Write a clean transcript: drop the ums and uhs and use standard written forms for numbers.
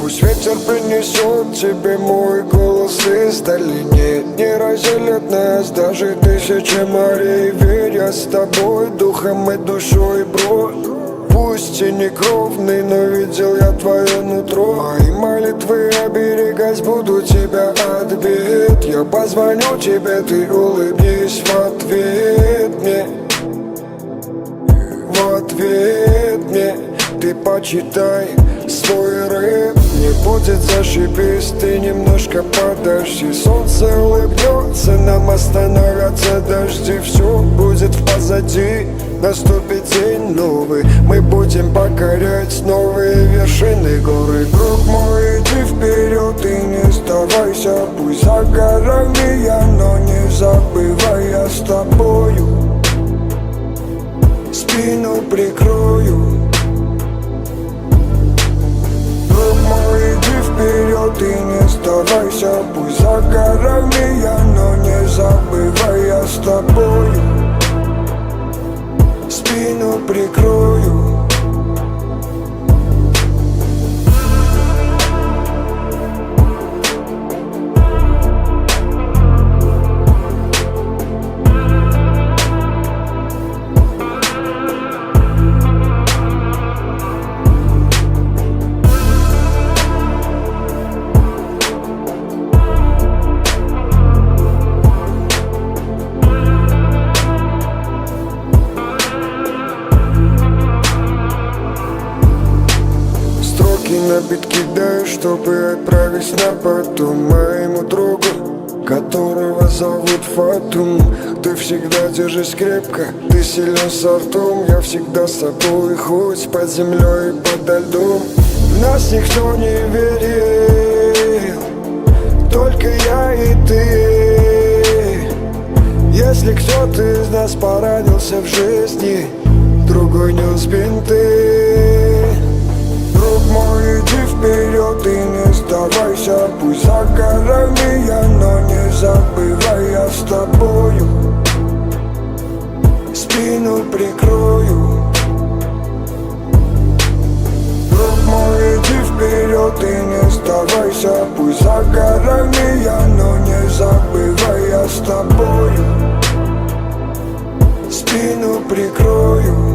Пусть ветер принесет тебе мой голос издали. Нет, не разделят нас даже тысячи морей. Верь, я с тобой духом и душой, бро. Пусть и не кровный, но видел я твое нутро. Мои молитвы оберегать буду тебя от бед. Я позвоню тебе, ты улыбнись в ответ мне. В ответ мне ты почитай свой рэп. Не будет зашибись, ты немножко подожди. Солнце улыбнется, нам остановятся дожди. Все будет позади, наступит день новый. Мы будем покорять новые вершины горы. Друг мой, иди вперед и не сдавайся. Пусть за горами я, но не забывай, я с тобою. Спину прикрою. Друг мой, иди вперед и не сдавайся. Пусть за горами я, но не забывай, я с тобою. Спину прикрою. На бит кидаю, чтобы отправить на потом моему другу, которого зовут Фатум. Ты всегда держись крепко, ты силен с ртом. Я всегда с тобой, хоть под землей и подо льдом. В нас никто не верил, только я и ты. Если кто-то из нас поранился в жизни, другой нес бинты. Друг мой, иди вперед и не сдавайся. Пусть за горами я, но не забывай, я с тобою. Спину прикрою. Друг мой, иди вперед и не сдавайся. Пусть за горами я, но не забывай, я с тобою. Спину прикрою.